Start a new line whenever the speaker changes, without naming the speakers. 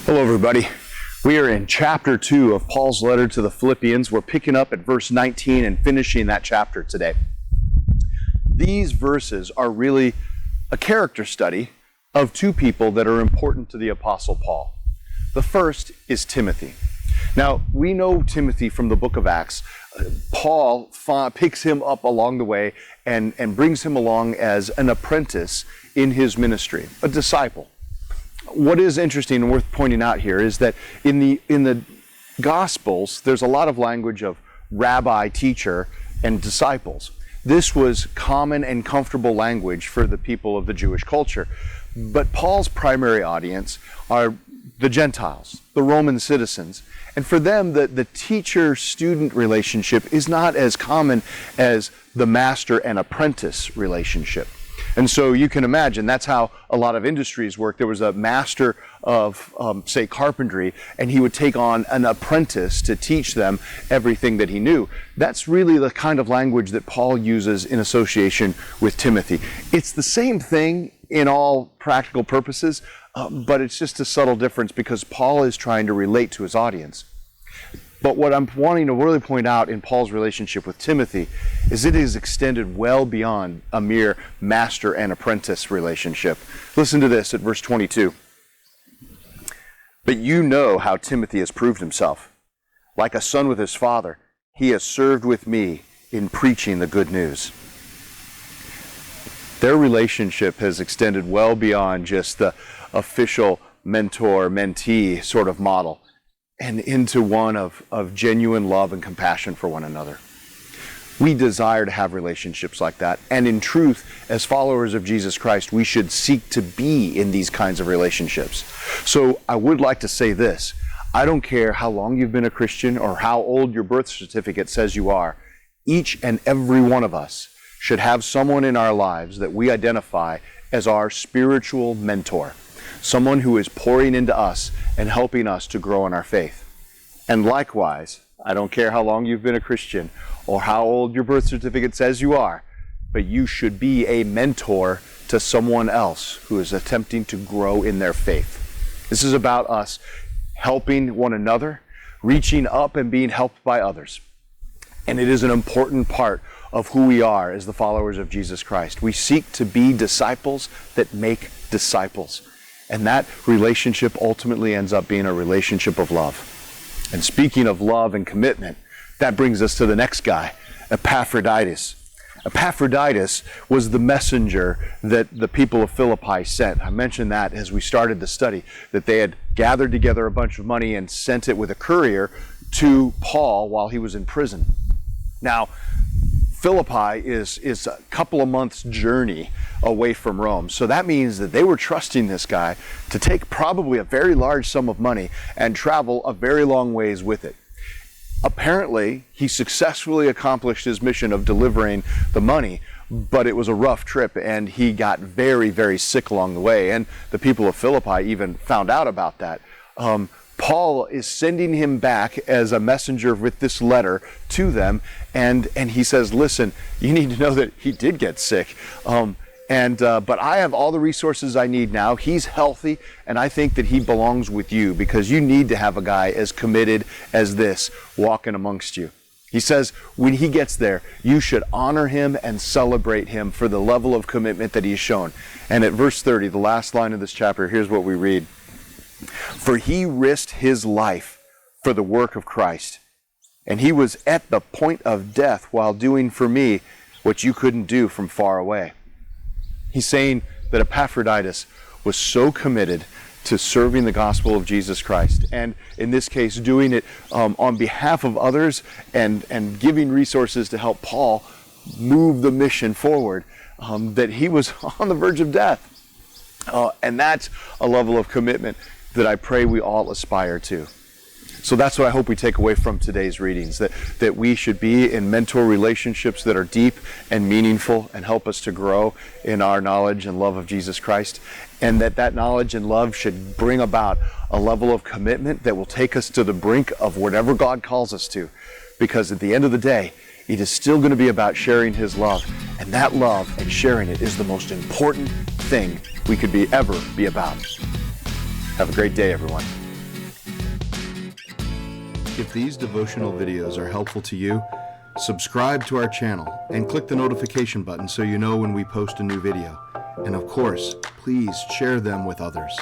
Hello, everybody. We are in chapter 2 of Paul's letter to the Philippians. We're picking up at verse 19 and finishing that chapter today. These verses are really a character study of two people that are important to the Apostle Paul. The first is Timothy. Now, we know Timothy from the book of Acts. Paul picks him up along the way and brings him along as an apprentice in his ministry, a disciple. What is interesting and worth pointing out here is that in the Gospels, there's a lot of language of rabbi, teacher, and disciples. This was common and comfortable language for the people of the Jewish culture. But Paul's primary audience are the Gentiles, the Roman citizens. And for them, the teacher-student relationship is not as common as the master and apprentice relationship. And so you can imagine that's how a lot of industries work. There was a master of, say, carpentry, and he would take on an apprentice to teach them everything that he knew. That's really the kind of language that Paul uses in association with Timothy. It's the same thing in all practical purposes, but it's just a subtle difference because Paul is trying to relate to his audience. But what I'm wanting to really point out in Paul's relationship with Timothy is it is extended well beyond a mere master and apprentice relationship. Listen to this at verse 22. But you know how Timothy has proved himself. Like a son with his father, he has served with me in preaching the good news. Their relationship has extended well beyond just the official mentor-mentee sort of model, and into one of genuine love and compassion for one another. We desire to have relationships like that, and in truth, as followers of Jesus Christ, we should seek to be in these kinds of relationships. So I would like to say this: I don't care how long you've been a Christian or how old your birth certificate says you are, each and every one of us should have someone in our lives that we identify as our spiritual mentor. Someone who is pouring into us and helping us to grow in our faith. And likewise, I don't care how long you've been a Christian or how old your birth certificate says you are, but you should be a mentor to someone else who is attempting to grow in their faith. This is about us helping one another, reaching up and being helped by others. And it is an important part of who we are as the followers of Jesus Christ. We seek to be disciples that make disciples. And that relationship ultimately ends up being a relationship of love. And speaking of love and commitment, that brings us to the next guy, Epaphroditus. Epaphroditus was the messenger that the people of Philippi sent. I mentioned that as we started the study, that they had gathered together a bunch of money and sent it with a courier to Paul while he was in prison. Now, Philippi is a couple of months' journey away from Rome. So that means that they were trusting this guy to take probably a very large sum of money and travel a very long ways with it. Apparently, he successfully accomplished his mission of delivering the money, but it was a rough trip and he got very, very sick along the way. And the people of Philippi even found out about that. Paul is sending him back as a messenger with this letter to them, and he says, listen, you need to know that he did get sick, but I have all the resources I need now. He's healthy, and I think that he belongs with you because you need to have a guy as committed as this walking amongst you. He says when he gets there, you should honor him and celebrate him for the level of commitment that he's shown. And at verse 30, the last line of this chapter, here's what we read. For he risked his life for the work of Christ, and he was at the point of death while doing for me what you couldn't do from far away. He's saying that Epaphroditus was so committed to serving the gospel of Jesus Christ, and in this case doing it on behalf of others and giving resources to help Paul move the mission forward, that he was on the verge of death. And that's a level of commitment that I pray we all aspire to. So that's what I hope we take away from today's readings, that we should be in mentor relationships that are deep and meaningful and help us to grow in our knowledge and love of Jesus Christ, and that knowledge and love should bring about a level of commitment that will take us to the brink of whatever God calls us to, because at the end of the day, it is still going to be about sharing his love, and that love and sharing it is the most important thing we could ever be about. Have a great day, everyone. If these devotional videos are helpful to you, subscribe to our channel and click the notification button so you know when we post a new video. And of course, please share them with others.